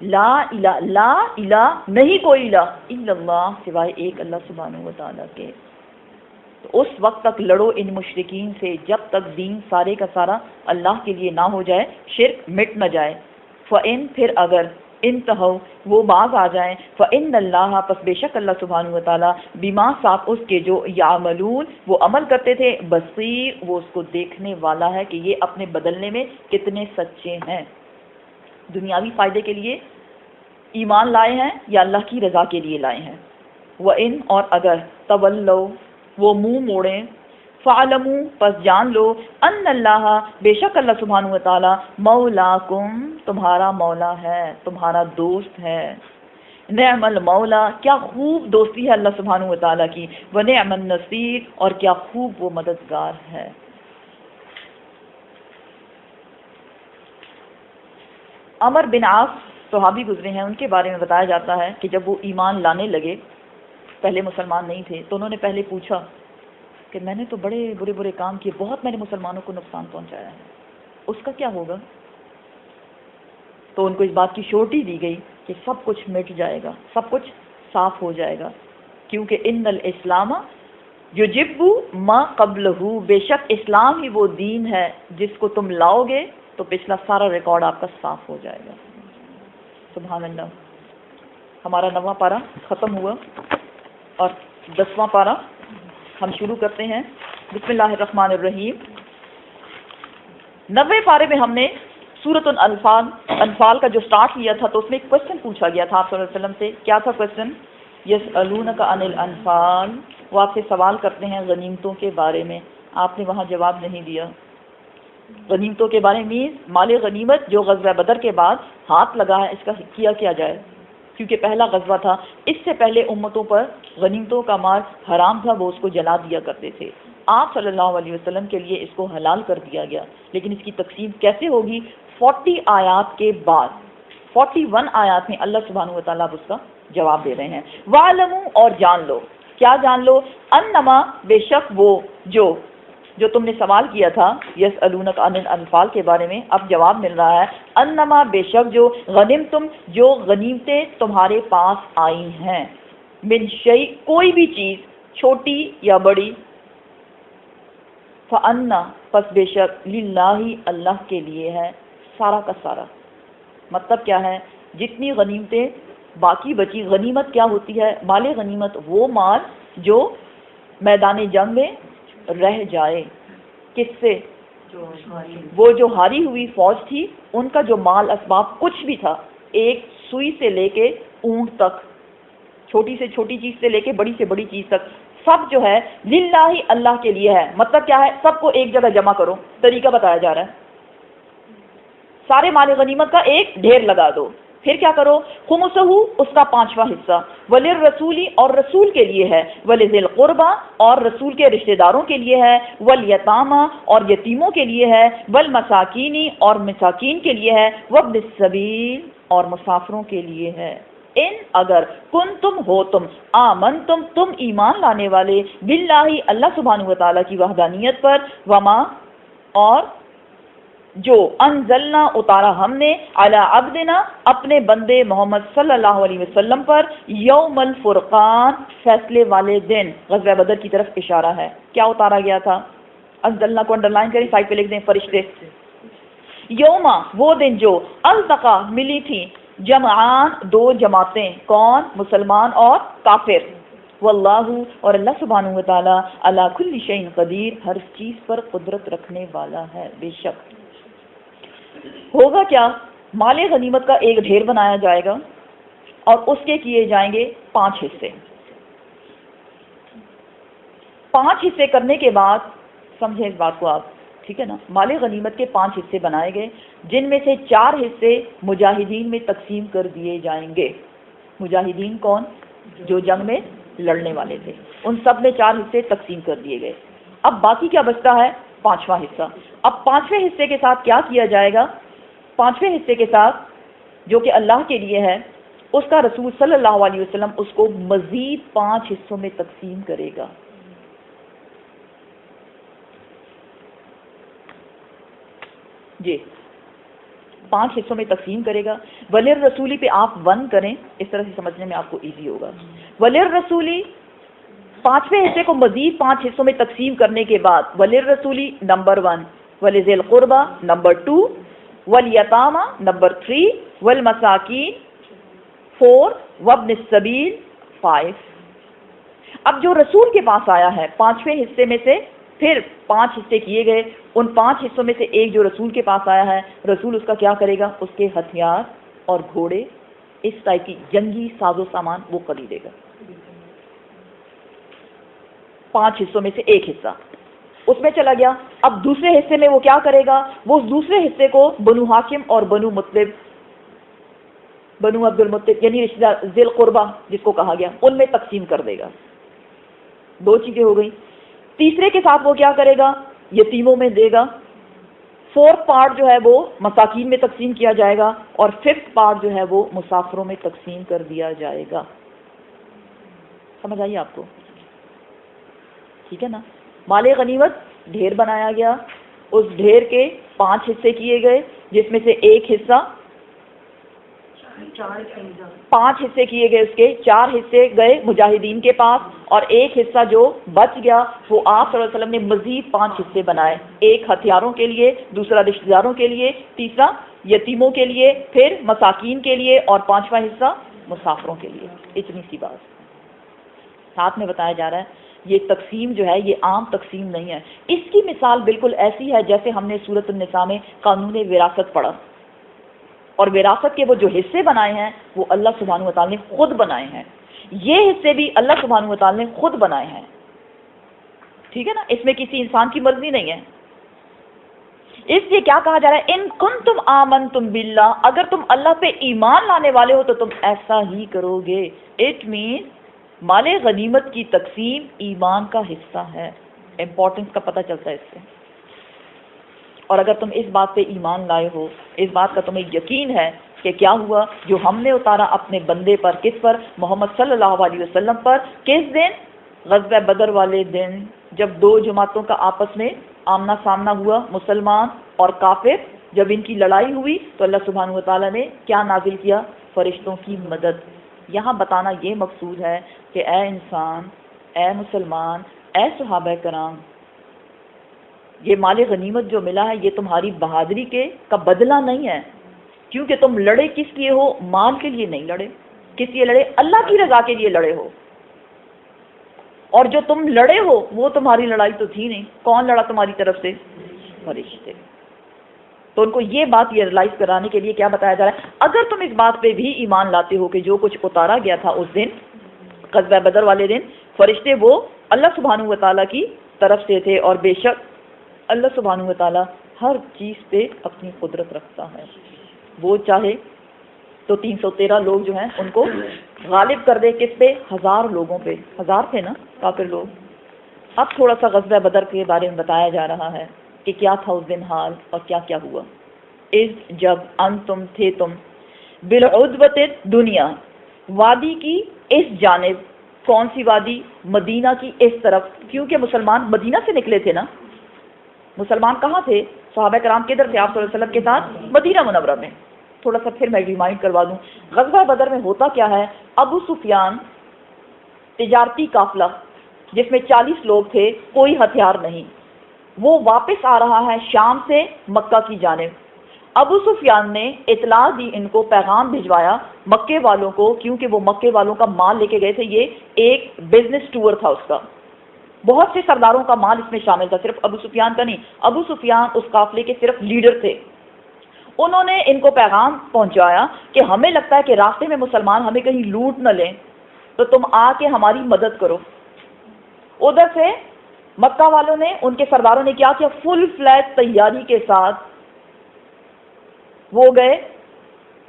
لا الہ نہیں کوئی الہ الا اللہ سوائے ایک اللہ سبحانہ و تعالیٰ کے. تو اس وقت تک لڑو ان مشرکین سے جب تک دین سارے کا سارا اللہ کے لیے نہ ہو جائے، شرک مٹ نہ جائے. فَإِن پھر اگر انتہو وہ باز آ جائیں، فَإِنَّ اللَّهَ پس بے شک اللہ سبحانہ و تعالیٰ بما ساتھ اس کے جو یعملون وہ عمل کرتے تھے، بصیر وہ اس کو دیکھنے والا ہے کہ یہ اپنے بدلنے میں کتنے سچے ہیں. دنیاوی فائدے کے لیے ایمان لائے ہیں یا اللہ کی رضا کے لیے لائے ہیں. وَإِن اور اگر تولوا وہ منہ موڑیں، فَعْلَمُوا پس جان لو ان اللہ بے شک اللہ سبحانہ و تعالیٰ مولاکم تمہارا مولا ہے، تمہارا دوست ہے. نعم المولا کیا خوب دوستی ہے اللہ سبحانہ و تعالیٰ کی، ونعم النصیر اور کیا خوب وہ مددگار ہے. عمر بن عاص صحابی گزرے ہیں، ان کے بارے میں بتایا جاتا ہے کہ جب وہ ایمان لانے لگے، پہلے مسلمان نہیں تھے، تو انہوں نے پہلے پوچھا کہ میں نے تو بڑے برے کام کیے، بہت میں نے مسلمانوں کو نقصان پہنچایا ہے، اس کا کیا ہوگا؟ تو ان کو اس بات کی شورٹی دی گئی کہ سب کچھ مٹ جائے گا، سب کچھ صاف ہو جائے گا، کیونکہ ان الاسلام یجب ما قبلہ بے شک اسلام ہی وہ دین ہے جس کو تم لاؤ گے تو پچھلا سارا ریکارڈ آپ کا صاف ہو جائے گا. سبحان اللہ. ہمارا 9واں پارہ ختم ہوا اور 10واں پارہ ہم شروع کرتے ہیں. بسم اللہ الرحمن الرحیم. 90 پارے میں ہم نے سورۃ انفال کا جو سٹارٹ کیا تھا تو اس میں ایک کوشچن پوچھا گیا تھا آپ صلی اللہ علیہ وسلم سے. کیا تھا کوشچن؟ یسألونک عن الانفال، وہ آپ سے سوال کرتے ہیں غنیمتوں کے بارے میں. آپ نے وہاں جواب نہیں دیا. غنیمتوں کے بارے میں مال غنیمت جو غزوہ بدر کے بعد ہاتھ لگا ہے، اس کا کیا جائے، کیونکہ پہلا غزوہ تھا. اس سے پہلے امتوں پر غنیمتوں کا مال حرام تھا، وہ اس کو جلا دیا کرتے تھے. آپ صلی اللہ علیہ وسلم کے لیے اس کو حلال کر دیا گیا، لیکن اس کی تقسیم کیسے ہوگی؟ 40 آیات کے بعد 41 آیات میں اللہ سبحانہ و تعالیٰ اس کا جواب دے رہے ہیں. وَعْلَمُوا اور جان لو. کیا جان لو؟ انما بے شک وہ جو تم نے سوال کیا تھا یسألونک عن الانفال کے بارے میں، اب جواب مل رہا ہے. انما بے شک جو غنیمتم جو غنیمتیں تمہارے پاس آئی ہیں، من شیء کوئی بھی چیز چھوٹی یا بڑی، فَأَنَّ پس بے شک للہ اللہ کے لیے ہے سارا کا سارا. مطلب کیا ہے؟ جتنی غنیمتیں باقی بچی، غنیمت کیا ہوتی ہے؟ مال غنیمت وہ مال جو میدان جنگ میں رہ جائے. کس سے؟ وہ جو ہاری ہوئی فوج تھی ان کا جو مال اسباب کچھ بھی تھا، ایک سوئی سے لے کے اونٹ تک، چھوٹی سے چھوٹی چیز سے لے کے بڑی سے بڑی چیز تک، سب جو ہے للہ اللہ کے لیے ہے. مطلب کیا ہے؟ سب کو ایک جگہ جمع کرو. طریقہ بتایا جا رہا ہے. سارے مال غنیمت کا ایک ڈھیر لگا دو. پھر کیا کرو؟ خمسہ اس کا 5واں حصہ، وللرسولی اور رسول کے لیے ہے، ولذی القربى اور رسول کے رشتہ داروں کے لیے ہے، والیتامى اور یتیموں کے لیے ہے، والمساکین اور مساکین کے لیے ہے، وابن السبیل اور مسافروں کے لیے ہے. ان اگر کن تم ہو تم آمن تم ایمان لانے والے، باللہ اللہ سبحانہ و تعالیٰ کی وحدانیت پر، وما اور جو انزلنا اتارا ہم نے علی عبدنا اپنے بندے محمد صلی اللہ علیہ وسلم پر، یوم الفرقان فیصلے والے دن. غزوہ بدر کی طرف اشارہ ہے. کیا اتارا گیا تھا؟ انزلنا کو انڈر لائن کریں، سائڈ پہ لکھ دیں فرشتے. یوما وہ دن جو التقا ملی تھی جمعان دو جماعتیں، کون؟ مسلمان اور کافر. واللہ اور اللہ سبحانہ و تعالی علی کل شیء قدیر ہر چیز پر قدرت رکھنے والا ہے. بے شک ہوگا کیا؟ مال غنیمت کا ایک ڈھیر بنایا جائے گا اور اس کے کیے جائیں گے 5 حصے. 5 حصے کرنے کے بعد سمجھیں اس بات کو آپ، ٹھیک ہے نا؟ مال غنیمت کے 5 حصے بنائے گئے، جن میں سے 4 حصے مجاہدین میں تقسیم کر دیے جائیں گے. مجاہدین کون؟ جو جنگ میں لڑنے والے تھے، ان سب میں 4 حصے تقسیم کر دیے گئے. اب باقی کیا بچتا ہے؟ 5واں حصہ. اب 5ویں حصے کے ساتھ کیا کیا جائے گا؟ 5ویں حصے کے ساتھ جو کہ اللہ کے لیے ہے، اس کا رسول صلی اللہ علیہ وسلم اس کو مزید 5 حصوں میں تقسیم کرے گا. جی 5 حصوں میں تقسیم کرے گا. وللرسولی پہ آپ 1 کریں, اس طرح سے سمجھنے میں آپ کو ایزی ہوگا. وللرسولی 5ویں حصے کو مزید 5 حصوں میں تقسیم کرنے کے بعد وللرسولی نمبر 1, ولذی القربى نمبر 2, والیتامى نمبر 3, والمساکین 4, وابن السبیل 5. اب جو رسول کے پاس آیا ہے 5ویں حصے میں سے پھر 5 حصے کیے گئے, ان 5 حصوں میں سے ایک جو رسول کے پاس آیا ہے, رسول اس کا کیا کرے گا؟ اس کے ہتھیار اور گھوڑے, اس ٹائپ کی جنگی ساز و سامان وہ خریدے گا. 5 حصوں میں سے ایک حصہ اس میں چلا گیا. اب دوسرے حصے میں وہ کیا کرے گا؟ وہ دوسرے حصے کو بنو ہاشم اور بنو مطلب, بنو عبد المطلب یعنی رشتہ دار ذی القربہ جس کو کہا گیا, ان میں تقسیم کر دے گا. 2 چیزیں ہو گئی. تیسرے کے ساتھ وہ کیا کرے گا؟ یتیموں میں دے گا. 4th پارٹ جو ہے وہ مساکین میں تقسیم کیا جائے گا, اور 5th پارٹ جو ہے وہ مسافروں میں تقسیم کر دیا جائے گا. سمجھ آئیے آپ کو؟ ٹھیک ہے نا. مال غنیمت ڈھیر بنایا گیا, اس ڈھیر کے 5 حصے کیے گئے, جس میں سے ایک حصہ 5 حصے کیے گئے, اس کے 4 حصے گئے مجاہدین کے پاس, اور ایک حصہ جو بچ گیا وہ آپ صلی اللہ علیہ وسلم نے مزید 5 حصے بنائے. ایک ہتھیاروں کے لیے, دوسرا رشتہ داروں کے لیے, تیسرا یتیموں کے لیے, پھر مساکین کے لیے, اور 5واں حصہ مسافروں کے لیے. اتنی سی بات ساتھ میں بتایا جا رہا ہے. یہ تقسیم جو ہے یہ عام تقسیم نہیں ہے. اس کی مثال بالکل ایسی ہے جیسے ہم نے سورۃ النساء میں قانون وراثت پڑھا, اور وراثت کے وہ جو حصے بنائے ہیں وہ اللہ سبحانہ وتعالی نے خود بنائے ہیں. یہ حصے بھی اللہ سبحانہ وتعالی نے خود بنائے ہیں. ٹھیک ہے نا, اس میں کسی انسان کی مرضی نہیں ہے. اس لیے کیا کہا جا رہا ہے؟ ان کنتم آمنتم باللہ, اگر تم اللہ پہ ایمان لانے والے ہو تو تم ایسا ہی کرو گے. اٹ مینس مال غنیمت کی تقسیم ایمان کا حصہ ہے. امپورٹنس کا پتہ چلتا ہے اس سے. اور اگر تم اس بات پہ ایمان لائے ہو, اس بات کا تمہیں یقین ہے کہ کیا ہوا جو ہم نے اتارا اپنے بندے پر, کس پر؟ محمد صلی اللہ علیہ وسلم پر. کس دن؟ غزوہ بدر والے دن, جب 2 جماعتوں کا آپس میں آمنا سامنا ہوا, مسلمان اور کافر. جب ان کی لڑائی ہوئی تو اللہ سبحانہ وتعالی نے کیا نازل کیا؟ فرشتوں کی مدد. یہاں بتانا یہ مقصود ہے کہ اے انسان, اے مسلمان, اے صحابہ کرام, یہ مال غنیمت جو ملا ہے یہ تمہاری بہادری کا بدلہ نہیں ہے. کیونکہ تم لڑے کس لیے ہو؟ مال کے لیے نہیں لڑے. کس لیے لڑے؟ اللہ کی رضا کے لیے لڑے ہو. اور جو تم لڑے ہو وہ تمہاری لڑائی تو تھی نہیں. کون لڑا تمہاری طرف سے؟ فرشتے. تو ان کو یہ بات ریئلائز کرانے کے لیے کیا بتایا جا رہا ہے؟ اگر تم اس بات پہ بھی ایمان لاتے ہو کہ جو کچھ اتارا گیا تھا اس دن, غزوہ بدر والے دن, فرشتے وہ اللہ سبحانہ وتعالی کی طرف سے تھے, اور بے شک اللہ سبحانہ وتعالی ہر چیز پہ اپنی قدرت رکھتا ہے. وہ چاہے تو 313 لوگ جو ہیں ان کو غالب کر دے. کس پہ؟ 1000 لوگوں پہ. 1000 تھے نا کافر لوگ. اب تھوڑا سا غزوہ بدر کے بارے میں بتایا جا رہا ہے کہ کیا تھا اس دن حال اور کیا کیا ہوا. جب انتم تھے تم بالعدوۃ دنیا, وادی کی اس جانب. کون سی وادی؟ مدینہ کی اس طرف. کیونکہ مسلمان مدینہ سے نکلے تھے نا. مسلمان کہاں تھے؟ صحابہ کرام کدھر تھے آپ صلی اللہ علیہ وسلم کے ساتھ؟ مدینہ منورہ میں. تھوڑا سا پھر میں ریمائنڈ کروا دوں, غزوہ بدر میں ہوتا کیا ہے؟ ابو سفیان تجارتی قافلہ جس میں 40 لوگ تھے, کوئی ہتھیار نہیں, وہ واپس آ رہا ہے شام سے مکہ کی جانب. ابو سفیان نے اطلاع دی, ان کو پیغام بھجوایا مکے والوں کو, کیونکہ وہ مکے والوں کا مال لے کے گئے تھے. یہ ایک بزنس ٹور تھا اس کا, بہت سے سرداروں کا مال اس میں شامل تھا, صرف ابو سفیان کا نہیں. ابو سفیان اس قافلے کے صرف لیڈر تھے. انہوں نے ان کو پیغام پہنچایا کہ ہمیں لگتا ہے کہ راستے میں مسلمان ہمیں کہیں لوٹ نہ لیں, تو تم آ کے ہماری مدد کرو. ادھر سے مکہ والوں نے, ان کے سرداروں نے کیا کیا؟ فل فلیج تیاری کے ساتھ وہ گئے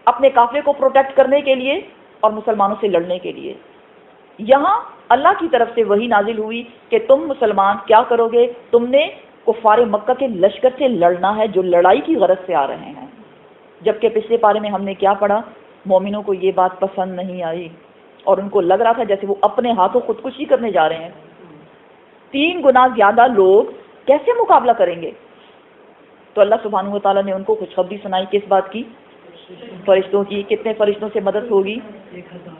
اپنے قافلے کو پروٹیکٹ کرنے کے لیے اور مسلمانوں سے لڑنے کے لیے. یہاں اللہ کی طرف سے وہی نازل ہوئی کہ تم مسلمان کیا کرو گے؟ تم نے کفار مکہ کے لشکر سے لڑنا ہے جو لڑائی کی غرض سے آ رہے ہیں. جبکہ پچھلے پارے میں ہم نے کیا پڑھا؟ مومنوں کو یہ بات پسند نہیں آئی اور ان کو لگ رہا تھا جیسے وہ اپنے ہاتھوں خودکشی کرنے جا رہے ہیں. 3 گنا زیادہ لوگ کیسے مقابلہ کریں گے؟ تو اللہ سبحانہ وتعالیٰ نے ان کو خوشخبری سنائی. کس بات کی؟ فرشتوں کی. کتنے فرشتوں سے مدد ہوگی؟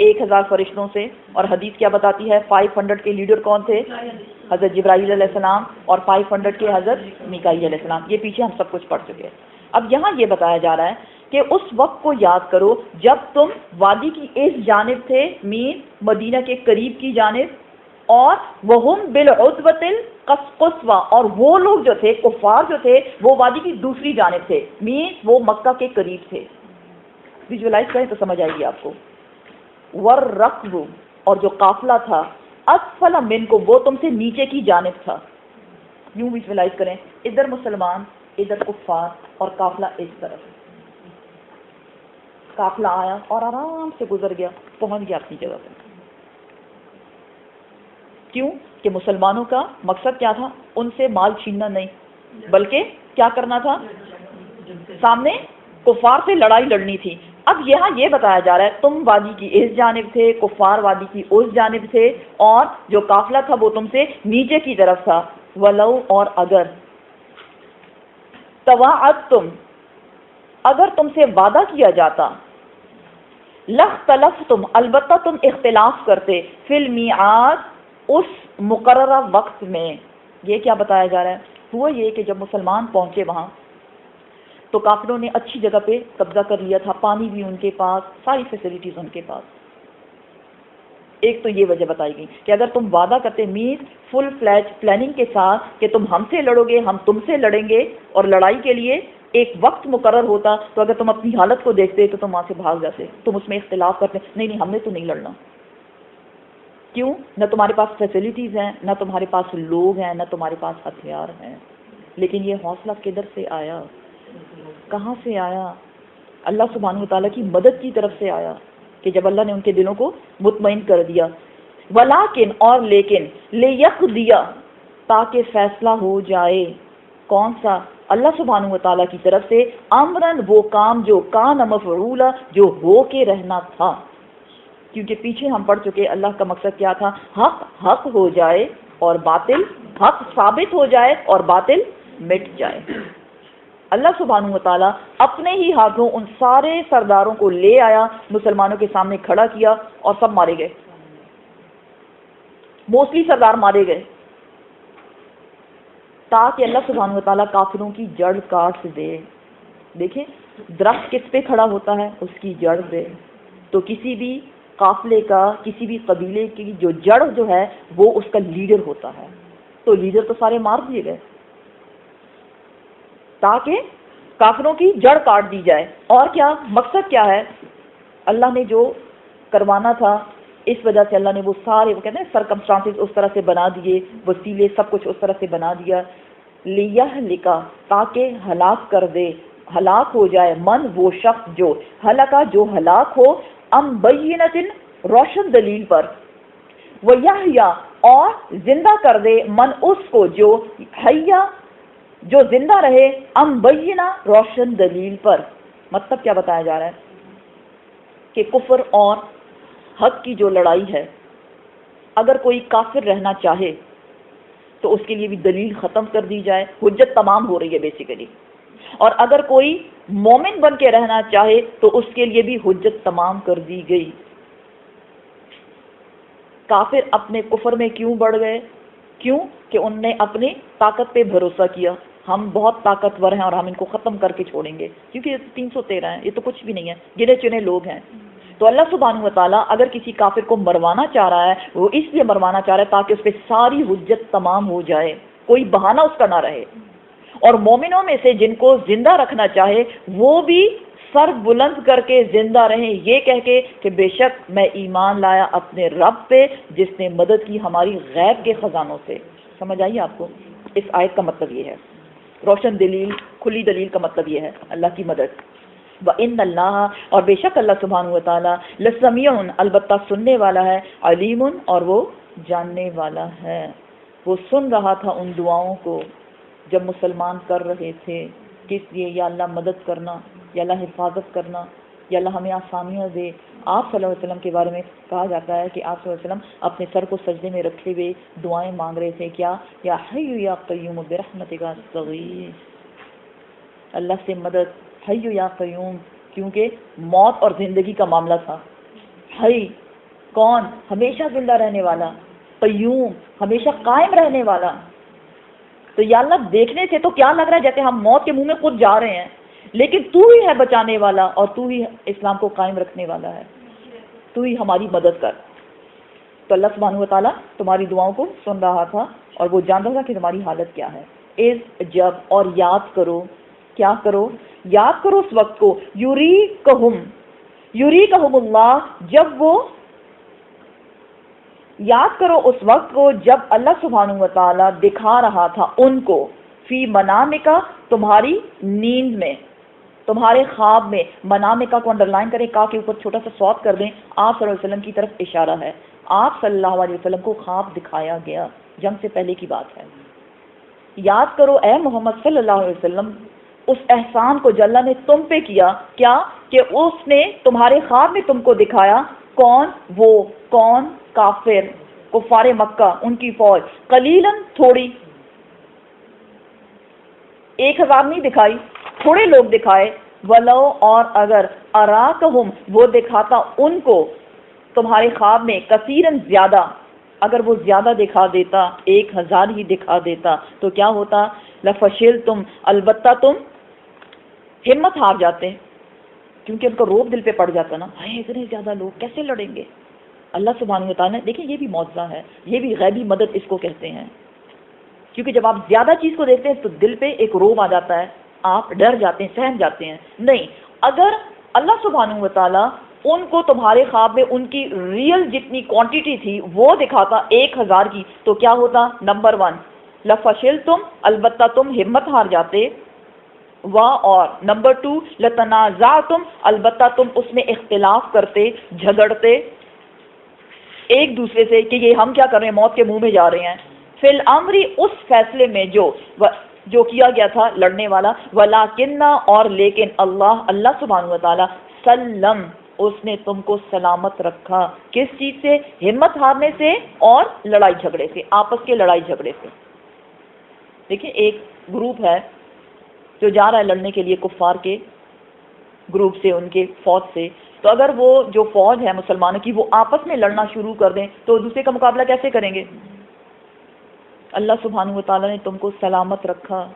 1000 فرشتوں سے. اور حدیث کیا بتاتی ہے؟ 500 کے لیڈر کون تھے؟ حضرت جبرائیل علیہ السلام، اور 500 کے حضرت میکائیل علیہ السلام. یہ پیچھے ہم سب کچھ پڑھ چکے. اب یہاں یہ بتایا جا رہا ہے کہ اس وقت کو یاد کرو جب تم وادی کی اس جانب تھے، مین مدینہ کے قریب کی جانب، اور وہم بالعدوۃ القصوى، اور وہ لوگ جو تھے کفار جو تھے وہ وادی کی دوسری جانب تھے، مین وہ مکہ کے قریب تھے. ویژولائز کریں تو سمجھ آئے گی آپ کو. والرکب، اور جو قافلہ تھا، اسفل منکم، وہ تم سے نیچے کی جانب تھا. یوں ویژولائز کریں، ادھر مسلمان، ادھر کفار، اور قافلہ اس طرف. قافلہ آیا اور آرام سے گزر گیا، پہنچ گیا اپنی جگہ پہ. کیوں کہ مسلمانوں کا مقصد کیا تھا؟ ان سے مال چھیننا نہیں، بلکہ کیا کرنا تھا؟ سامنے کفار سے لڑائی لڑنی تھی. اب یہاں یہ بتایا جا رہا ہے تم وادی کی اس جانب تھے، کفار وادی کی اس جانب تھے، اور جو قافلہ تھا وہ تم سے نیچے کی طرف تھا. ولو، اور اگر، تواعدتم، اگر تم سے وعدہ کیا جاتا، لختلفتم، البتہ تم اختلاف کرتے، فی المیعاد، اس مقررہ وقت میں. یہ کیا بتایا جا رہا ہے؟ ہوا یہ کہ جب مسلمان پہنچے وہاں تو کافروں نے اچھی جگہ پہ قبضہ کر لیا تھا، پانی بھی ان کے پاس، ساری فیسلٹیز ان کے پاس. ایک تو یہ وجہ بتائی گئی کہ اگر تم وعدہ کرتے، مین فل فلیج پلاننگ کے ساتھ، کہ تم ہم سے لڑو گے، ہم تم سے لڑیں گے، اور لڑائی کے لیے ایک وقت مقرر ہوتا، تو اگر تم اپنی حالت کو دیکھتے تو تم وہاں سے بھاگ جاتے. تم اس میں اختلاف کرتے، نہیں ہم نے تو نہیں لڑنا. کیوں؟ نہ تمہارے پاس فیسلٹیز ہیں، نہ تمہارے پاس لوگ ہیں، نہ تمہارے پاس ہتھیار ہیں. لیکن یہ حوصلہ کدھر سے آیا؟ کہاں سے آیا؟ اللہ سبحانہ وتعالیٰ کی مدد کی طرف سے آیا، کہ جب اللہ نے ان کے دلوں کو مطمئن کر دیا. ولیکن، اور لیکن، لیقضی، تاکہ فیصلہ ہو جائے. کون سا؟ اللہ سبحانہ وتعالیٰ کی طرف سے، امرن، وہ کام جو کان مفعولا، جو ہو کے رہنا تھا. کیونکہ پیچھے ہم پڑھ چکے اللہ کا مقصد کیا تھا؟ حق حق ہو جائے اور باطل، حق ثابت ہو جائے اور باطل مٹ جائے. اللہ سبحانہ وتعالیٰ اپنے ہی ہاتھوں ان سارے سرداروں کو لے آیا، مسلمانوں کے سامنے کھڑا کیا، اور سب مارے گئے. موسٹلی سردار مارے گئے، تاکہ اللہ سبحانہ وتعالیٰ کافروں کی جڑ کاٹ دے. دیکھیں درخت کس پہ کھڑا ہوتا ہے؟ اس کی جڑ پہ. تو کسی بھی قافلے کا، کسی بھی قبیلے کی جو جڑ جو ہے وہ اس کا لیڈر ہوتا ہے. تو لیڈر تو سارے مار دیے گئے تاکہ کافروں کی جڑ کاٹ دی جائے. اور کیا مقصد کیا ہے؟ اللہ نے جو کروانا تھا، اس وجہ سے اللہ نے وہ سارے، وہ کہتے ہیں سرکمسٹانسز اس طرح سے بنا دیے، وسیلے سب کچھ اس طرح سے بنا دیا. لیہلکا، تاکہ ہلاک کر دے، ہلاک ہو جائے، من، وہ شخص جو ہلاکا، جو ہلاک ہو، ام بینۃ، روشن دلیل پر. ویحیا، اور زندہ کر دے، من، اس کو جو حیا، جو زندہ رہے، ام بینہ، روشن دلیل پر. مطلب کیا بتایا جا رہا ہے؟ کہ کفر اور حق کی جو لڑائی ہے، اگر کوئی کافر رہنا چاہے تو اس کے لیے بھی دلیل ختم کر دی جائے، حجت تمام ہو رہی ہے بیسیکلی. اور اگر کوئی مومن بن کے رہنا چاہے تو اس کے لیے بھی حجت تمام کر دی گئی. کافر اپنے کفر میں کیوں بڑھ گئے؟ کیوں کہ ان نے اپنی طاقت پہ بھروسہ کیا. ہم بہت طاقتور ہیں اور ہم ان کو ختم کر کے چھوڑیں گے، کیونکہ یہ 313 ہیں، یہ تو کچھ بھی نہیں ہے، گنے چنے لوگ ہیں. تو اللہ سبحانہ وتعالیٰ اگر کسی کافر کو مروانا چاہ رہا ہے، وہ اس لیے مروانا چاہ رہا ہے تاکہ اس پہ ساری حجت تمام ہو جائے، کوئی بہانہ اس کا نہ رہے. اور مومنوں میں سے جن کو زندہ رکھنا چاہے وہ بھی سر بلند کر کے زندہ رہیں، یہ کہہ کے کہ بے شک میں ایمان لایا اپنے رب پہ جس نے مدد کی ہماری غیب کے خزانوں سے. سمجھ آئیے آپ کو؟ اس آیت کا مطلب یہ ہے، روشن دلیل، کھلی دلیل کا مطلب یہ ہے اللہ کی مدد. وَإِنَّ اللَّهَ، اور بے شک اللہ سبحانہ وتعالیٰ، لَسَمِيعٌ، البتہ سننے والا ہے، علیم، اور وہ جاننے والا ہے. وہ سن رہا تھا ان دعاؤں کو جب مسلمان کر رہے تھے، کس لیے؟ یا اللہ مدد کرنا، یا اللہ حفاظت کرنا، یا اللہ ہمیں آسانیاں دے. آپ صلی اللہ علیہ وسلم کے بارے میں کہا جاتا ہے کہ آپ صلی اللہ علیہ وسلم اپنے سر کو سجدے میں رکھے ہوئے دعائیں مانگ رہے تھے. کیا؟ یا حی یا قیوم برحمتک استغیث، اللہ سے مدد، حی یا قیوم کیونکہ موت اور زندگی کا معاملہ تھا. حی کون؟ ہمیشہ زندہ رہنے والا. قیوم ہمیشہ قائم رہنے والا. تو یا اللہ دیکھنے سے تو کیا لگ رہا ہے جیسے ہم موت کے منہ میں خود جا رہے ہیں، لیکن تو ہی ہے بچانے والا اور تو ہی اسلام کو قائم رکھنے والا ہے. تو ہی ہماری مدد کر. تو اللہ سبحانہ و تعالیٰ تمہاری دعاؤں کو سن رہا تھا اور وہ جانتا تھا کہ تمہاری حالت کیا ہے. اس جب اور یاد کرو، کیا کرو؟ یاد کرو اس وقت کو، یوریکہم اللہ، جب وہ یاد کرو اس وقت کو جب اللہ سبحانہ و تعالیٰ دکھا رہا تھا ان کو، فی منامکا، تمہاری نیند میں، تمہارے خواب میں. منامکا کو انڈر لائن کریں، کا کے اوپر چھوٹا سا سوات کر دیں. آپ صلی اللہ علیہ وسلم کی طرف اشارہ ہے. آپ صلی اللہ علیہ وسلم کو خواب دکھایا گیا، جنگ سے پہلے کی بات ہے. یاد کرو اے محمد صلی اللہ علیہ وسلم اس احسان کو جو اللہ نے تم پہ کیا. کیا کہ اس نے تمہارے خواب میں تم کو دکھایا. کون؟ وہ کون؟ کافر، کفار مکہ، ان کی فوج. قلیلاً، تھوڑی، 1000 نہیں دکھائی، تھوڑے لوگ دکھائے. ولو، اور اگر اراکہم، وہ دکھاتا ان کو تمہارے خواب میں، کثیراً، زیادہ، اگر وہ زیادہ دکھا دیتا، 1000 ہی دکھا دیتا تو کیا ہوتا؟ لفشلتم، البتہ تم ہمت ہار جاتے، کیونکہ ان کا روب دل پہ پڑ جاتا نا، اتنے زیادہ لوگ کیسے لڑیں گے. اللہ سبحانہ و تعالیٰ نے، دیکھیں یہ بھی معجزہ ہے، یہ بھی غیبی مدد اس کو کہتے ہیں. کیونکہ جب آپ زیادہ چیز کو دیکھتے ہیں تو دل پہ ایک روب آ جاتا ہے، آپ ڈر جاتے ہیں، سہم جاتے ہیں. نہیں، اگر اللہ سبحانہ و تعالیٰ ان کو تمہارے خواب میں ان کی ریئل جتنی کوانٹیٹی تھی وہ دکھاتا 1000 کی تو کیا ہوتا؟ نمبر 1 لفشلتم، البتہ تم ہمت ہار جاتے. اور نمبر 2 لتنازعتم، البتہ تم اس میں اختلاف کرتے، جھگڑتے ایک دوسرے سے کہ یہ ہم کیا کر رہے ہیں، موت کے منہ میں جا رہے ہیں. فی الامر، اس فیصلے میں جو کیا گیا تھا لڑنے والا. ولیکن، اور لیکن، اللہ سبحانہ و تعالیٰ سلم، اس نے تم کو سلامت رکھا. کس چیز سے؟ ہمت ہارنے سے اور لڑائی جھگڑے سے، آپس کے لڑائی جھگڑے سے. دیکھیں ایک گروپ ہے جو جا رہا ہے لڑنے کے لیے کفار کے گروپ سے، ان کے فوج سے. تو اگر وہ جو فوج ہے مسلمانوں کی وہ آپس میں لڑنا شروع کر دیں تو دوسرے کا مقابلہ کیسے کریں گے؟ اللہ سبحانہ و تعالیٰ نے تم کو سلامت رکھا.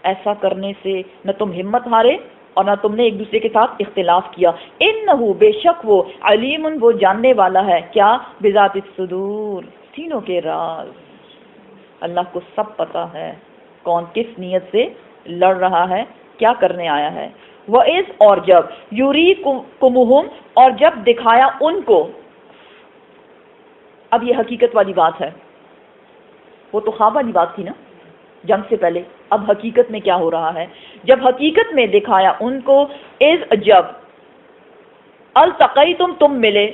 ایسا کرنے سے نہ تم ہمت ہارے اور نہ تم نے ایک دوسرے کے ساتھ اختلاف کیا. انہو، بے شک وہ، علیم، وہ جاننے والا ہے. کیا؟ بذات الصدور، سینوں کے راز. اللہ کو سب پتا ہے کون کس نیت سے لڑ رہا ہے، کیا کرنے آیا ہے. وَإِذْ، اور جب، یُریکُمُہُم، اور جب دکھایا ان کو. اب یہ حقیقت والی بات ہے، وہ تو خواب والی بات تھی نا جنگ سے پہلے. اب حقیقت میں کیا ہو رہا ہے؟ جب حقیقت میں دکھایا ان کو. اذ، جب، التقیتم، تم ملے،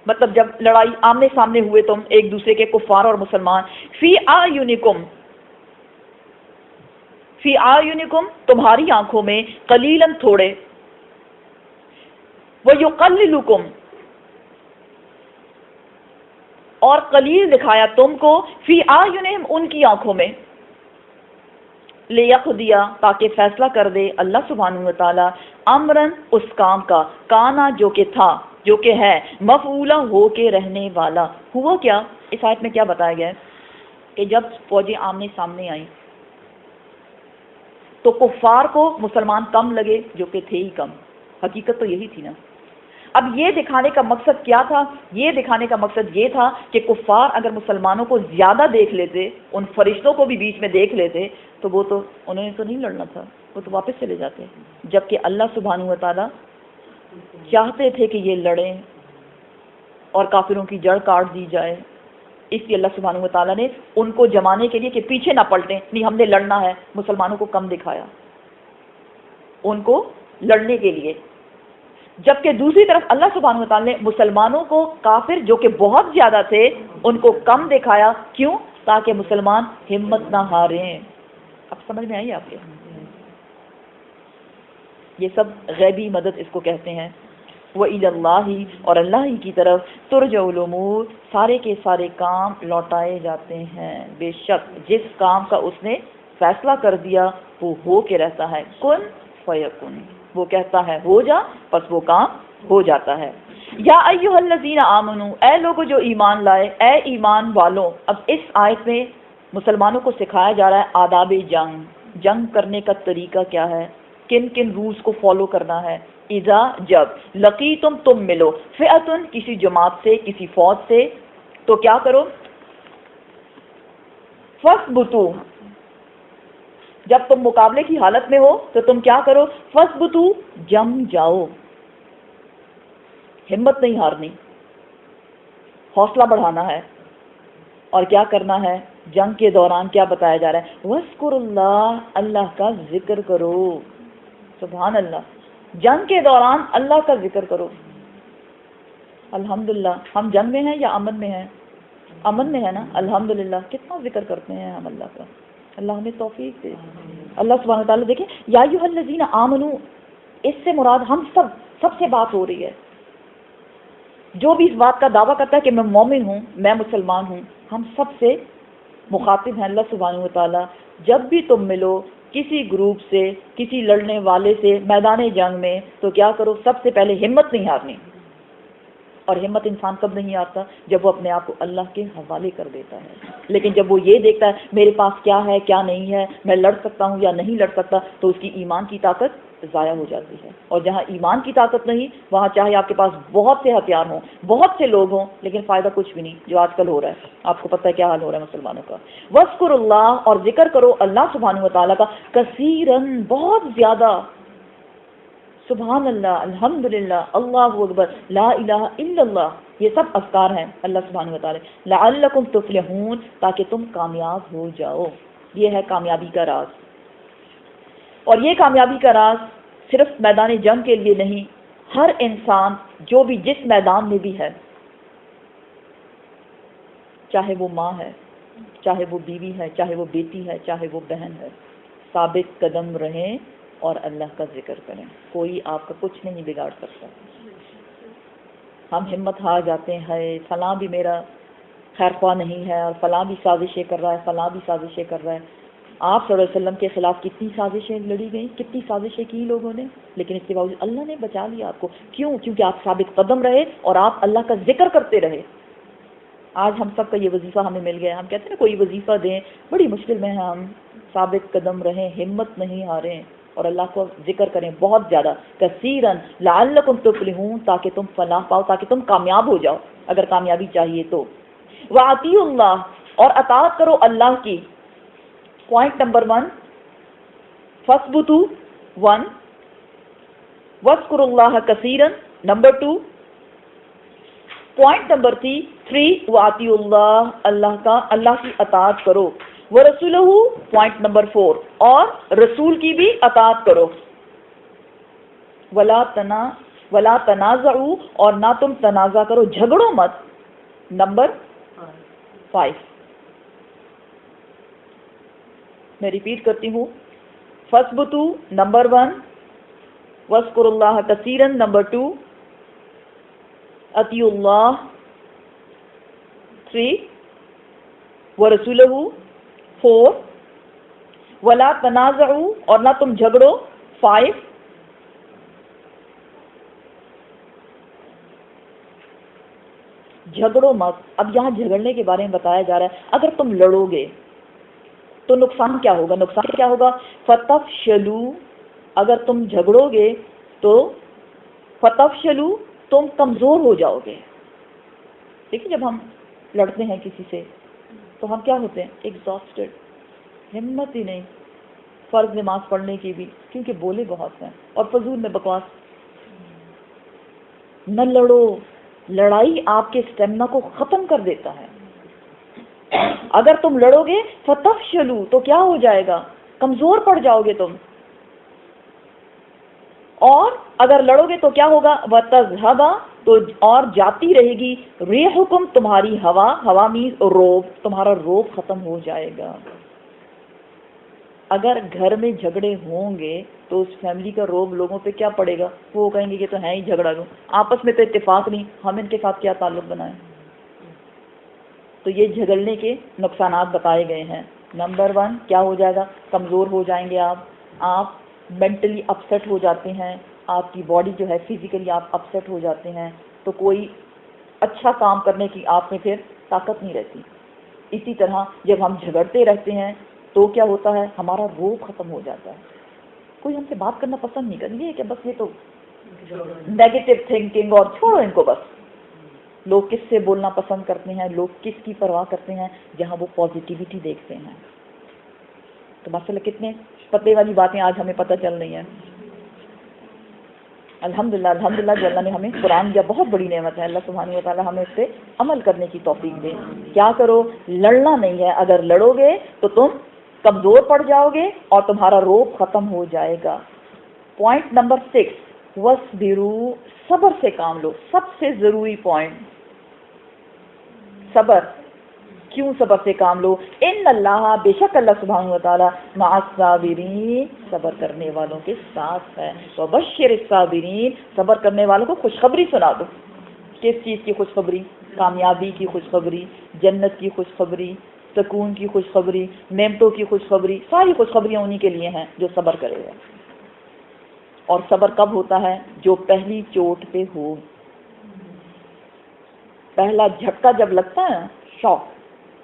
مطلب جب لڑائی آمنے سامنے ہوئے تم ایک دوسرے کے، کفار اور مسلمان. فی اعینکم، فی اعینکم، تمہاری آنکھوں میں. قلیلاً، تھوڑے. ویقللکم، اور قلیل دکھایا تم کو. فی اعینہم، ان کی آنکھوں میں. لیقضیا، تاکہ فیصلہ کر دے اللہ سبحانہ و تعالیٰ. امرن، اس کام کا. کانا، جو کہ تھا، جو کہ ہے. مفعولا، ہو کے رہنے والا. ہوا کیا؟ اس آیت میں کیا بتایا گیا ہے کہ جب فوجیں آمنے سامنے آئیں تو کفار کو مسلمان کم لگے، جو کہ تھے ہی کم. حقیقت تو یہی تھی نا. اب یہ دکھانے کا مقصد کیا تھا؟ یہ دکھانے کا مقصد یہ تھا کہ کفار اگر مسلمانوں کو زیادہ دیکھ لیتے، ان فرشتوں کو بھی بیچ میں دیکھ لیتے تو وہ تو انہوں نے تو نہیں لڑنا تھا، وہ تو واپس چلے جاتے. جبکہ اللہ سبحانہ و تعالیٰ چاہتے تھے کہ یہ لڑیں اور کافروں کی جڑ کاٹ دی جائے. اس لیے اللہ سبحانہ و تعالیٰ نے ان کو جمانے کے لیے کہ پیچھے نہ پلٹیں، نہیں ہم نے لڑنا ہے، مسلمانوں کو کم دکھایا ان کو لڑنے کے لیے. جبکہ دوسری طرف اللہ سبحانہ و تعالیٰ نے مسلمانوں کو، کافر جو کہ بہت زیادہ تھے، ان کو کم دکھایا. کیوں؟ تاکہ مسلمان ہمت نہ ہاریں. اب سمجھ میں آئی آپ کے؟ یہ سب غیبی مدد اس کو کہتے ہیں. وَإِلَى اللَّهِ، اور اللہ ہی کی طرف. ترجع الامور، سارے کے سارے کام لوٹائے جاتے ہیں. بے شک جس کام کا اس نے فیصلہ کر دیا وہ ہو کے رہتا ہے. کن فیکن، وہ کہتا ہے ہو جا، پس وہ کام ہو جاتا ہے۔ یا ایھا الذین آمنو، اے لوگو جو ایمان لائے، اے ایمان والوں۔ اب اس آیت میں مسلمانوں کو سکھایا جا رہا ہے آداب جنگ کرنے کا طریقہ کیا ہے، کن کن رولز کو فالو کرنا ہے۔ اذا، جب، لقیتم، تم ملو، فئتن، کسی جماعت سے، کسی فوج سے، تو کیا کرو، فثبتو، جب تم مقابلے کی حالت میں ہو تو تم کیا کرو، فثبتو، جم جاؤ، ہمت نہیں ہارنی، حوصلہ بڑھانا ہے۔ اور کیا کرنا ہے، جنگ کے دوران کیا بتایا جا رہا ہے، وَاذْكُرُوا اللَّهَ، اللہ کا ذکر کرو، سبحان اللہ، جنگ کے دوران اللہ کا ذکر کرو۔ الحمدللہ ہم جنگ میں ہیں یا امن میں ہیں؟ امن میں ہے نا، الحمدللہ کتنا ذکر کرتے ہیں ہم اللہ کا، اللہ ہمیں توفیق دے۔ اللہ سبحانہ وتعالیٰ دیکھیں، یا ایھا الذین آمنو، اس سے مراد ہم سب سے بات ہو رہی ہے۔ جو بھی اس بات کا دعویٰ کرتا ہے کہ میں مومن ہوں، میں مسلمان ہوں، ہم سب سے مخاطب ہیں اللہ سبحانہ وتعالیٰ۔ جب بھی تم ملو کسی گروپ سے، کسی لڑنے والے سے میدان جنگ میں، تو کیا کرو، سب سے پہلے ہمت نہیں ہارنی۔ اور ہمت انسان کب نہیں آتا، جب وہ اپنے آپ کو اللہ کے حوالے کر دیتا ہے۔ لیکن جب وہ یہ دیکھتا ہے میرے پاس کیا ہے کیا نہیں ہے، میں لڑ سکتا ہوں یا نہیں لڑ سکتا، تو اس کی ایمان کی طاقت ضائع ہو جاتی ہے۔ اور جہاں ایمان کی طاقت نہیں، وہاں چاہے آپ کے پاس بہت سے ہتھیار ہوں، بہت سے لوگ ہوں، لیکن فائدہ کچھ بھی نہیں، جو آج کل ہو رہا ہے۔ آپ کو پتہ ہے کیا حال ہو رہا ہے مسلمانوں کا۔ وَاذْكُرُوا اللَّهَ، اور ذکر کرو اللہ سبحانہ وتعالیٰ کا، کثیراً، بہت زیادہ، سبحان اللہ، الحمدللہ، اللہ اکبر، لا الہ الا اللہ، یہ سب اذکار ہیں اللہ سبحانہ وتعالی، لعلکم تفلحون، تاکہ تم کامیاب ہو جاؤ۔ یہ ہے کامیابی کا راز۔ اور یہ کامیابی کا راز صرف میدان جنگ کے لیے نہیں، ہر انسان جو بھی جس میدان میں بھی ہے، چاہے وہ ماں ہے، چاہے وہ بیوی ہے، چاہے وہ بیٹی ہے، چاہے وہ بہن ہے، ثابت قدم رہیں اور اللہ کا ذکر کریں۔ کوئی آپ کا کچھ نہیں بگاڑ سکتا۔ ہم ہمت ہار جاتے ہیں، فلاں بھی میرا خیر خواہ نہیں ہے، اور فلاں بھی سازشیں کر رہا ہے، فلاں بھی سازشیں کر رہا ہے۔ آپ صلی اللہ علیہ وسلم کے خلاف کتنی سازشیں لڑی گئیں، کتنی سازشیں کی لوگوں نے، لیکن اس کے باوجود اللہ نے بچا لیا آپ کو۔ کیوں؟ کیونکہ آپ ثابت قدم رہے اور آپ اللہ کا ذکر کرتے رہے۔ آج ہم سب کا یہ وظیفہ ہمیں مل گیا، ہم کہتے ہیں نا کوئی وظیفہ دیں، بڑی مشکل میں ہیں ہم، ثابت قدم رہیں، ہمت نہیں ہاریں، اور اللہ کو ذکر کریں بہت زیادہ، کثیراً، لعلکم تفلحون، تاکہ تم فلاح پاؤ، تاکہ تم کامیاب ہو جاؤ، اگر کامیابی چاہیے تو۔ وَاطیعوا اللہ، اور اطاعت کرو اللہ کی۔ پوائنٹ نمبر 1، فثبتوا 1، واذکروا اللہ کثیراً نمبر 2، پوائنٹ نمبر 3، وَاطیعوا اللہ، اللہ کی اطاعت کرو، وَرَسُولَہُ، پوائنٹ نمبر 4، اور رسول کی بھی اطاعت کرو، وَلَا تَنَازَعُوا، اور نہ تم تنازع کرو، جھگڑو مت، نمبر 5۔ میں ریپیٹ کرتی ہوں، فَاثْبُتُوا نمبر 1، وَاذْكُرُوا اللَّهَ كَثِيرًا نمبر 2، اطیعوا اللہ 3، وَرَسُولَهُ 4، وَلَا تَنَازَعُوا، اور نہ تم جھگڑو 5، جھگڑو مت۔ اب یہاں جھگڑنے کے بارے میں بتایا جا رہا ہے، اگر تم لڑو گے تو نقصان کیا ہوگا، نقصان کیا ہوگا، فَتَفْشَلُوا، اگر تم جھگڑو گے تو فَتَفْشَلُوا، تم کمزور ہو جاؤ گے۔ دیکھیں جب ہم لڑتے ہیں کسی سے تو ہم کیا ہوتے ہیں، ایگزاسٹڈ، ہمت ہی نہیں فرض نماز پڑھنے کی بھی، کیونکہ بولے بہت ہیں اور فضول میں بکواس۔ نہ لڑو، لڑائی آپ کے اسٹیمنا کو ختم کر دیتا ہے۔ اگر تم لڑو گے فَتَفْشَلُوا، تو کیا ہو جائے گا، کمزور پڑ جاؤ گے تم، اور اگر لڑو گے تو کیا ہوگا، وَتَذْهَبَ، تو اور جاتی رہے گی، رِيحُكُمْ، تمہاری ہوا، ہوا مینز روب، تمہارا روب ختم ہو جائے گا۔ اگر گھر میں جھگڑے ہوں گے تو اس فیملی کا روب لوگوں پہ کیا پڑے گا، وہ کہیں گے کہ تو ہے ہی جھگڑا لو، آپس میں تو اتفاق نہیں، ہم ان کے ساتھ کیا تعلق بنائیں۔ تو یہ جھگڑنے کے نقصانات بتائے گئے ہیں۔ نمبر 1 کیا ہو جائے گا، کمزور ہو جائیں گے آپ مینٹلی اپسیٹ ہو جاتے ہیں، آپ کی باڈی جو ہے فزیکلی آپ اپسیٹ ہو جاتے ہیں، تو کوئی اچھا کام کرنے کی آپ میں پھر طاقت نہیں رہتی۔ اسی طرح جب ہم جھگڑتے رہتے ہیں تو کیا ہوتا ہے، ہمارا روح ختم ہو جاتا ہے، کوئی ہم سے بات کرنا پسند نہیں کرتا، یہ کہ بس یہ تو نیگیٹو تھنکنگ، اور چھوڑو ان کو بس۔ لوگ کس سے بولنا پسند کرتے ہیں، لوگ کس کی پرواہ کرتے ہیں، جہاں وہ پازیٹیوٹی دیکھتے ہیں۔ تو ماشاءاللہ کتنے پتے والی باتیں آج ہمیں پتہ چل رہی ہیں۔ الحمدللہ الحمدللہ جو اللہ نے ہمیں قرآن دیا، بہت بڑی نعمت ہے، اللہ سبحانہ و تعالیٰ ہمیں اس پہ عمل کرنے کی توفیق دے۔ کیا کرو، لڑنا نہیں ہے، اگر لڑو گے تو تم کمزور پڑ جاؤ گے اور تمہارا روب ختم ہو جائے گا۔ پوائنٹ نمبر 6، وَاصْبِرُوا، صبر سے کام لو، سب سے ضروری پوائنٹ صبر۔ کیوں صبر سے کام لو؟ ان اللہ، بے شک اللہ سبحانہ و تعالیٰ، مع الصابرین، صبر کرنے والوں کے ساتھ ہے۔ وبشر الصابرین، صبر کرنے والوں کو خوشخبری سنا دو۔ کس چیز کی خوشخبری؟ کامیابی کی خوشخبری، جنت کی خوشخبری، سکون کی خوشخبری، نعمتوں کی خوشخبری، ساری خوشخبریاں انہی کے لیے ہیں جو صبر کرے گا۔ اور صبر کب ہوتا ہے؟ جو پہلی چوٹ پہ ہو، پہلا جھٹکا جب لگتا ہے، شوق،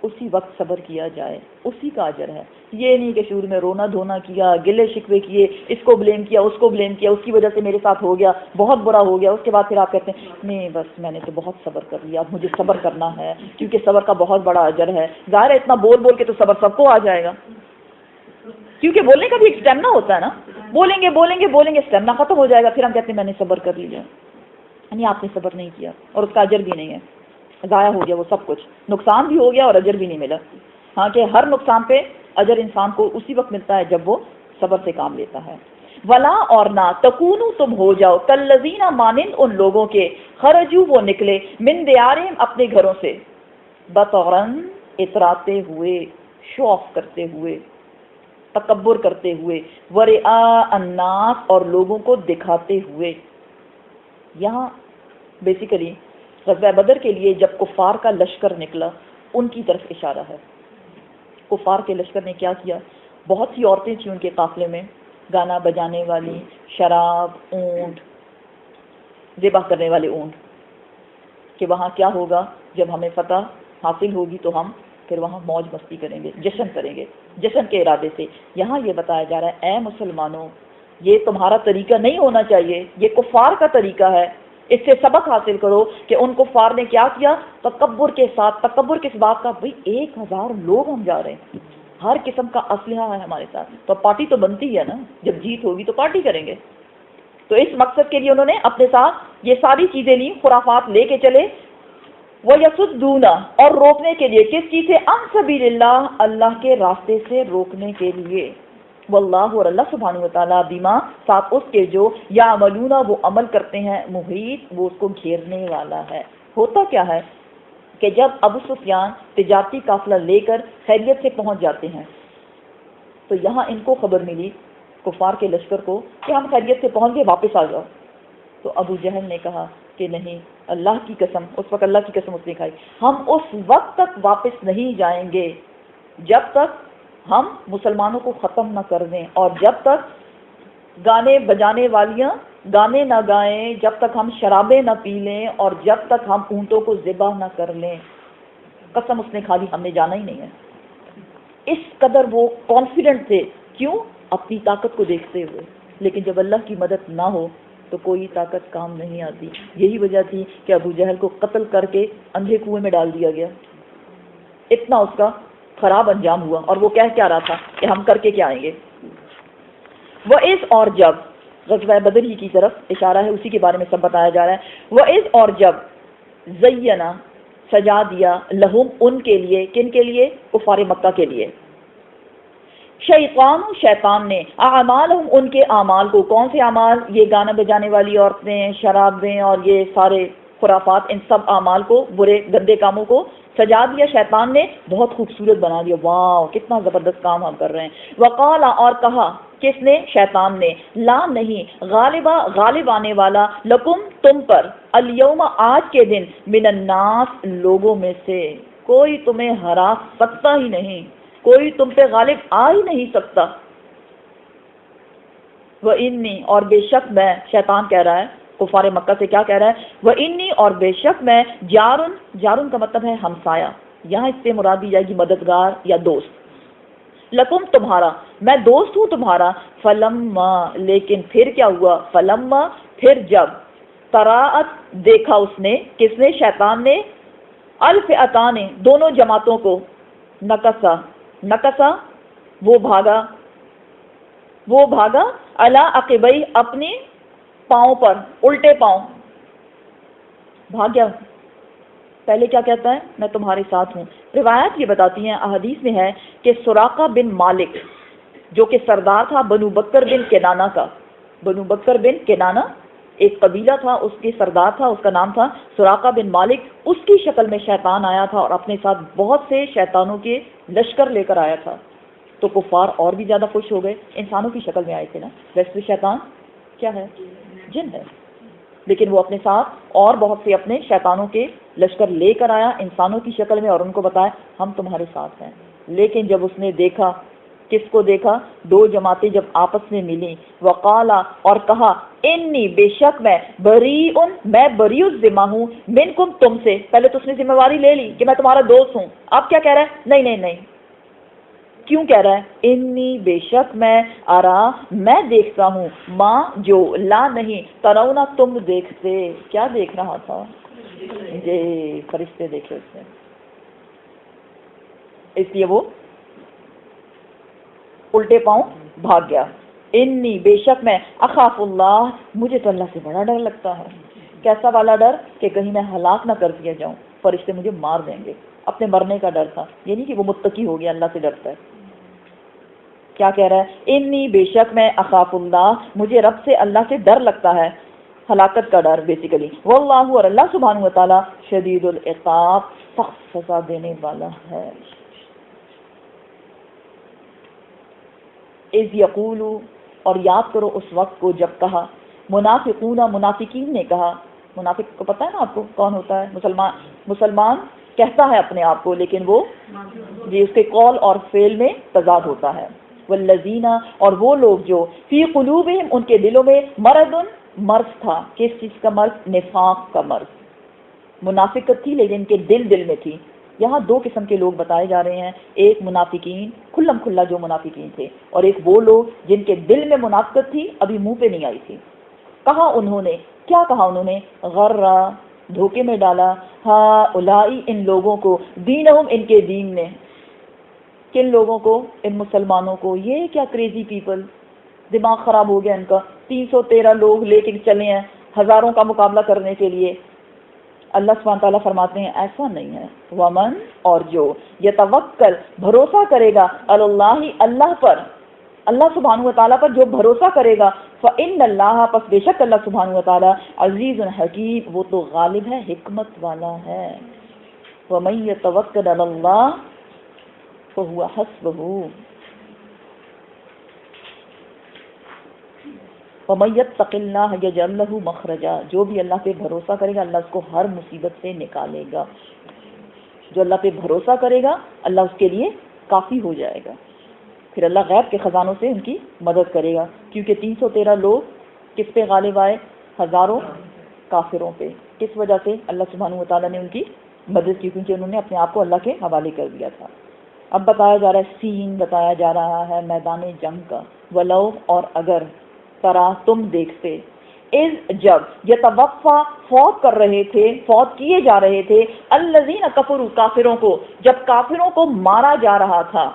اسی وقت صبر کیا جائے، اسی کا اجر ہے۔ یہ نہیں کہ شروع میں رونا دھونا کیا، گلے شکوے کیے، اس کو بلیم کیا، اس کو بلیم کیا، اس کی وجہ سے میرے ساتھ ہو گیا، بہت برا ہو گیا، اس کے بعد پھر آپ کہتے ہیں نہیں بس میں نے تو بہت صبر کر لیا، اب مجھے صبر کرنا ہے کیونکہ صبر کا بہت بڑا اجر ہے۔ ظاہر ہے اتنا بول بول کے تو صبر سب کو آ جائے گا، کیونکہ بولنے کا بھی ایک اسٹیمنا ہوتا ہے نا، بولیں گے بولیں گے بولیں گے، اسٹیمنا ختم ہو جائے گا، پھر ہم کہتے ہیں میں نے صبر کر لیا، یعنی آپ نے صبر نہیں کیا اور اس کا اجر بھی نہیں ہے، ضائع ہو گیا وہ سب کچھ، نقصان بھی ہو گیا اور اجر بھی نہیں ملا۔ ہاں کہ ہر نقصان پہ اجر انسان کو اسی وقت ملتا ہے جب وہ صبر سے کام لیتا ہے۔ ولا، اور نہ، تکونو، تم ہو جاؤ، کالذین، مانند ان لوگوں کے، خرجو، وہ نکلے، من دیارہم، اپنے گھروں سے، بطرن، اتراتے ہوئے، شو آف کرتے ہوئے، تکبر کرتے ہوئے، ورئاء الناس، اور لوگوں کو دکھاتے ہوئے۔ یہاں بیسیکلی غزوہ بدر کے لیے جب کفار کا لشکر نکلا ان کی طرف اشارہ ہے۔ کفار کے لشکر نے کیا کیا؟ بہت سی عورتیں تھیں ان کے قافلے میں، گانا بجانے والی، شراب، اونٹ، ذبح کرنے والے اونٹ، کہ وہاں کیا ہوگا جب ہمیں فتح حاصل ہوگی تو ہم پھر وہاں موج مستی کریں گے، جشن کریں گے، جشن کے ارادے سے۔ یہاں یہ بتایا جا رہا ہے اے مسلمانوں، یہ تمہارا طریقہ نہیں ہونا چاہیے، یہ کفار کا طریقہ ہے، اس سے سبق حاصل کرو کہ ان کفار نے کیا کیا، تکبر کے ساتھ۔ تکبر کس بات کا؟ بھئی 1000 لوگ ہم جا رہے ہیں، ہر قسم کا اسلحہ ہے ہمارے ساتھ، تو پارٹی تو بنتی ہے نا، جب جیت ہوگی تو پارٹی کریں گے۔ تو اس مقصد کے لیے انہوں نے اپنے ساتھ یہ ساری چیزیں لی، خرافات لے کے چلے۔ وَيَصُدُّونَ، اور روکنے کے لیے، کس چیز سے؟ عن سبیل اللہ، اللہ کے راستے سے روکنے کے لیے۔ واللہ، اور اللہ سبحانہ و تعالیٰ، بما، ساتھ اس کے جو، یعملون، وہ عمل کرتے ہیں، محیط، وہ اس کو گھیرنے والا ہے۔ ہوتا کیا ہے کہ جب ابو سفیان تجارتی قافلہ لے کر خیریت سے پہنچ جاتے ہیں تو یہاں ان کو خبر ملی، کفار کے لشکر کو، کہ ہم خیریت سے پہنچ گئے، واپس آ جاؤ۔ تو ابو جہل نے کہا کہ نہیں، اللہ کی قسم، اس وقت اللہ کی قسم اس نے کھائی، ہم اس وقت تک واپس نہیں جائیں گے جب تک ہم مسلمانوں کو ختم نہ کر دیں، اور جب تک گانے بجانے والیاں گانے نہ گائیں، جب تک ہم شرابیں نہ پی لیں، اور جب تک ہم اونٹوں کو ذبح نہ کر لیں۔ قسم اس نے کھا لی، ہم نے جانا ہی نہیں ہے۔ اس قدر وہ کانفیڈنٹ تھے، کیوں؟ اپنی طاقت کو دیکھتے ہوئے۔ لیکن جب اللہ کی مدد نہ ہو تو کوئی طاقت کام نہیں آتی۔ یہی وجہ تھی کہ ابو جہل کو قتل کر کے اندھے کنویں میں ڈال دیا گیا، اتنا اس کا خراب انجام ہوا، اور وہ کہہ کیا رہا تھا کہ ہم کر کے کیا آئیں گے۔ وَإِذْ، اور جب، غزوہ بدر ہی کی طرف اشارہ ہے، اسی کے بارے میں سب بتایا جا رہا ہے۔ وَإِذْ، اور جب، زینا، سجا دیا، لہم، ان کے لیے، کن کے لیے؟ کفار مکہ کے لیے، شیطان، شیطان نے، اعمالہم، ان کے اعمال کو، کون سے اعمال؟ یہ گانا بجانے والی عورتیں، شرابیں، اور یہ سارے خرافات، ان سب اعمال کو، برے گندے کاموں کو سجا دیا شیطان نے، بہت خوبصورت بنا دیا، واو کتنا زبردست کام ہم کر رہے ہیں۔ وقال، اور کہا، کس نے؟ شیطان نے، لا، نہیں، غالبا، غالب آنے والا، لکم، تم پر، الیوم، آج کے دن، من الناس، لوگوں میں سے کوئی تمہیں ہرا سکتا ہی نہیں، کوئی تم پہ غالب آ ہی نہیں سکتا۔ وَإِنِّي اور بے شک میں، شیطان کہہ رہا ہے کفار مکہ سے، کیا کہہ رہا ہے؟ وَإِنِّي اور بے شک میں، جارن کا مطلب ہے ہمسایہ، یہاں اس سے مراد دی جائے گی مددگار یا دوست، لکم تمہارا، میں دوست ہوں تمہارا، فلما لیکن پھر کیا ہوا، فلما پھر جب، تراءت دیکھا اس نے، کس نے؟ شیطان نے، الفئتان دونوں جماعتوں کو، نکسا وہ بھاگا علی عقبی اپنے پاؤں پر، الٹے پاؤں بھاگ گیا۔ پہلے کیا کہتا ہے؟ میں تمہارے ساتھ ہوں۔ روایات یہ بتاتی ہیں، احادیث میں ہے کہ سراقہ بن مالک جو کہ سردار تھا بنو بکر بن کنانہ کا، بنو بکر بن کنانہ ایک قبیلہ تھا، اس کے سردار تھا، اس کا نام تھا سراقہ بن مالک، اس کی شکل میں شیطان آیا تھا اور اپنے ساتھ بہت سے شیطانوں کے لشکر لے کر آیا تھا۔ تو کفار اور بھی زیادہ خوش ہو گئے، انسانوں کی شکل میں آئے تھے نا، ویسے شیطان کیا ہے؟ جن ہے، لیکن وہ اپنے ساتھ اور بہت سے اپنے شیطانوں کے لشکر لے کر آیا انسانوں کی شکل میں، اور ان کو بتایا ہم تمہارے ساتھ ہیں۔ لیکن جب اس نے دیکھا، کس کو دیکھا؟ دو جماعتیں جب آپس میں ملی، وقالا اور کہا، انی بے شک میں، میں بری الذمہ ہوں، منکم تم سے۔ پہلے تو اس نے ذمہ داری لے لی کہ میں تمہارا دوست ہوں، اب کیا کہہ رہا ہے؟ نہیں، کیوں کہہ رہا ہے؟ انی بے شک میں، ارا میں دیکھتا ہوں، ماں جو لا نہیں، ترونا تم دیکھتے۔ کیا دیکھ رہا تھا؟ یہ فرشتے دیکھے اس نے، اس لیے وہ الٹے پاؤں بھاگ گیا۔ انی بے شک میں، اخاف اللہ مجھے تو اللہ سے بڑا ڈر لگتا ہے۔ کیسا والا ڈر؟ کہ کہیں میں ہلاک نہ کر دیا جاؤں، فرشتے مجھے مار دیں گے۔ اپنے مرنے کا ڈر تھا، یہ نہیں کہ وہ متقی ہو گیا، اللہ سے ڈرتا ہے۔ کیا کہہ رہا ہے؟ انی بے شک میں، اخاف اللہ مجھے رب سے، اللہ سے ڈر لگتا ہے، ہلاکت کا ڈر بیسیکلی۔ واللہ اور اللہ سبحانہ وتعالی شدید العقاب سخت سزا دینے والا ہے۔ اذ یقول اور یاد کرو اس وقت کو جب کہا، منافقین نے کہا، منافق کو پتہ ہے نا آپ کو کون ہوتا ہے؟ مسلمان کہتا ہے اپنے آپ کو، لیکن وہ اس کے قول اور فعل میں تضاد ہوتا ہے۔ والذین اور وہ لوگ جو فی قلوبہم ان کے دلوں میں مرض تھا، کس چیز کا مرض؟ نفاق کا مرض، منافقت تھی لیکن ان کے دل میں تھی۔ یہاں دو قسم کے لوگ بتائے جا رہے ہیں، ایک منافقین کھلم کھلا جو منافقین تھے، اور ایک وہ لوگ جن کے دل میں منافقت تھی ابھی منہ پہ نہیں آئی تھی۔ کہا انہوں نے، کیا کہا انہوں نے؟ غرہ دھوکے میں ڈالا، ہؤلائی ان لوگوں کو، دینہم ان کے دین نے۔ کن لوگوں کو؟ ان مسلمانوں کو۔ یہ کیا کریزی پیپل، دماغ خراب ہو گیا ان کا، 313 لوگ لے کے چلے ہیں ہزاروں کا مقابلہ کرنے کے لیے۔ اللہ سبحانہ تعالیٰ فرماتے ہیں ایسا نہیں ہے۔ ومن اور جو یتوکل بھروسہ کرے گا، اللہ اللہ پر، اللہ سبحانہ وتعالیٰ پر جو بھروسہ کرے گا، فإن اللہ پس بے شک اللہ سبحانہ وتعالیٰ عزیز حکیم وہ تو غالب ہے، حکمت والا ہے۔ ومن یتوکل علی اللہ فہو حسبہ ومن یتق اللہ یجعل لہ مخرجا جو بھی اللہ پہ بھروسہ کرے گا اللہ اس کو ہر مصیبت سے نکالے گا۔ جو اللہ پہ بھروسہ کرے گا اللہ اس کے لیے کافی ہو جائے گا، پھر اللہ غیب کے خزانوں سے ان کی مدد کرے گا، کیونکہ 313 لوگ کس پہ غالب آئے؟ ہزاروں کافروں پہ۔ کس وجہ سے؟ اللہ سبحانہ وتعالیٰ نے ان کی مدد کی، کیونکہ انہوں نے اپنے آپ کو اللہ کے حوالے کر دیا تھا۔ اب بتایا جا رہا ہے، سین بتایا جا رہا ہے میدان جنگ کا، ولو اور اگر، ترا تم دیکھتے، اذ جب، یتوفا فوت کر رہے تھے، فوت کیے جا رہے تھے، الذین کفروا کافروں کو، جب کافروں کو مارا جا رہا تھا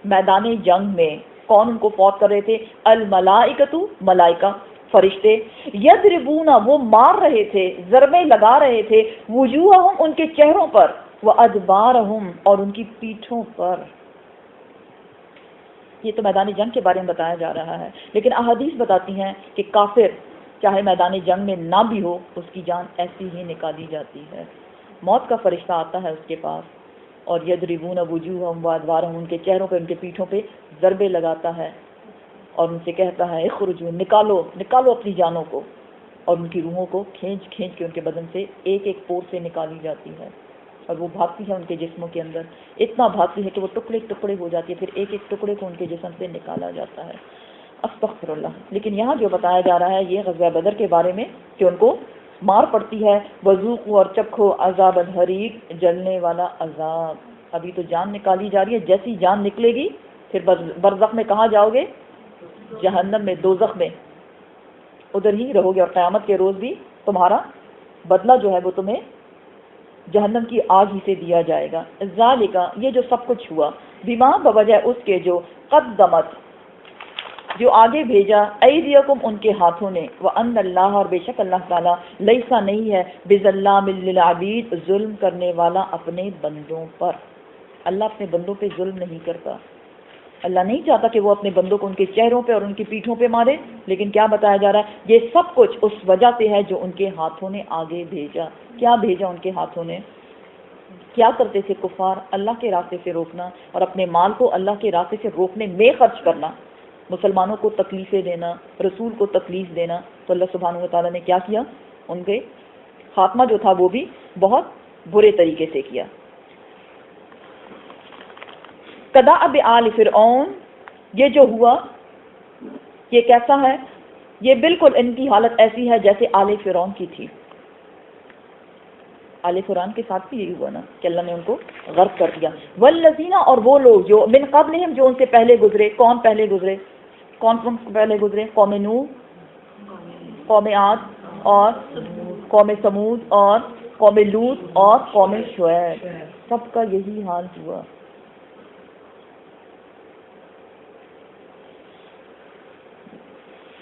میدان جنگ میں، کون ان کو فوت کر رہے تھے؟ الملائکۃ ملائکہ، فرشتے، یضربون وہ مار رہے تھے، ضربیں لگا رہے تھے، وجوہہم ان کے چہروں پر، وادبارہم اور ان کی پیٹھوں پر۔ یہ تو میدان جنگ کے بارے میں بتایا جا رہا ہے، لیکن احادیث بتاتی ہیں کہ کافر چاہے میدان جنگ میں نہ بھی ہو اس کی جان ایسی ہی نکالی جاتی ہے، موت کا فرشتہ آتا ہے اس کے پاس اور یضربون وجوہہم وادبارہم ان کے چہروں پہ، ان کے پیٹھوں پہ ضربے لگاتا ہے اور ان سے کہتا ہے اخرجوا نکالو اپنی جانوں کو، اور ان کی روحوں کو کھینچ کے ان کے بدن سے ایک ایک پور سے نکالی جاتی ہے، اور وہ بھاگتی ہے ان کے جسموں کے اندر، اتنا بھاگتی ہے کہ وہ ٹکڑے ہو جاتی ہے، پھر ایک ایک ٹکڑے کو ان کے جسم سے نکالا جاتا ہے۔ استغفر اللہ. لیکن یہاں جو بتایا جا رہا ہے یہ غزوہ بدر کے بارے میں کہ ان کو مار پڑتی ہے. وذوقوا اور چکھو عذاب الحریق جلنے والا عذاب. ابھی تو جان نکالی جا رہی ہے، جیسی جان نکلے گی پھر برزخ میں کہاں جاؤ گے؟ جہنم میں، دوزخ میں، ادھر ہی رہو گے اور قیامت کے روز بھی تمہارا بدلہ جو ہے وہ تمہیں جہنم کی آگ ہی سے دیا جائے گا. ذالک یہ جو سب کچھ ہوا، بما بوجہ اس کے جو قدمت جو آگے بھیجا، ایدیکم ان کے ہاتھوں نے، وان اللہ اور بے شک اللہ تعالیٰ لیسا نہیں ہے بظلام للعبید ظلم کرنے والا اپنے بندوں پر. اللہ اپنے بندوں پہ ظلم نہیں کرتا. اللہ نہیں چاہتا کہ وہ اپنے بندوں کو ان کے چہروں پہ اور ان کی پیٹھوں پہ مارے. لیکن کیا بتایا جا رہا ہے؟ یہ سب کچھ اس وجہ سے ہے جو ان کے ہاتھوں نے آگے بھیجا. کیا بھیجا ان کے ہاتھوں نے؟ کیا کرتے تھے کفار؟ اللہ کے راستے سے روکنا اور اپنے مال کو اللہ کے راستے سے روکنے میں خرچ کرنا، مسلمانوں کو تکلیفیں دینا، رسول کو تکلیف دینا. تو اللہ سبحانہ و تعالیٰ نے کیا کیا؟ ان کے خاتمہ جو تھا وہ بھی بہت برے طریقے سے کیا. کدأب آل فرعون، یہ جو ہوا یہ کیسا ہے؟ یہ بالکل ان کی حالت ایسی ہے جیسے آل فرعون کی تھی. آل فرعون کے ساتھ بھی یہی ہوا نا کہ اللہ نے ان کو غرق کر دیا. والذین اور وہ لوگ جو من قبلہم جو ان سے پہلے گزرے. کون پہلے گزرے؟ کون پہلے گزرے؟ قوم نوح، قوم عاد اور قوم سمود اور قوم لوط اور قوم شعیب. سب کا یہی حال ہوا.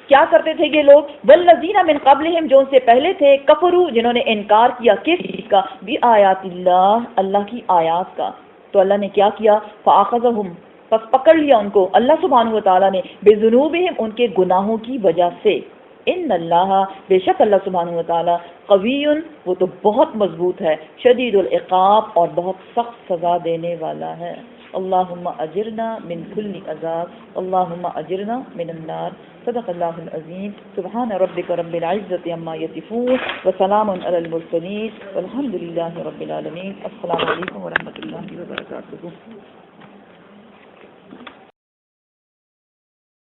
کیا کرتے تھے یہ لوگ؟ والذین من قبلہم جو ان سے پہلے تھے، کفروا جنہوں نے انکار کیا کس چیز کا؟ بآیات اللہ، اللہ کی آیات کا. تو اللہ نے کیا کیا؟ فاخذہم پس پکڑ لیا ان کو اللہ سبحانہ و تعالیٰ نے، بذنوبہم ان کے گناہوں کی وجہ سے. ان اللہ بے شک اللہ سبحانہ و تعالیٰ قوی وہ تو بہت مضبوط ہے، شدید العقاب اور بہت سخت سزا دینے والا ہے. اللہم اجرنا من کل عذاب، اللہم اجرنا من النار. صدق اللہ العظیم. سبحان ربک رب العزت عما یصفون وسلام علی المرسلین والحمد للہ رب العالمین. السلام علیکم ورحمۃ اللہ وبرکاتہ.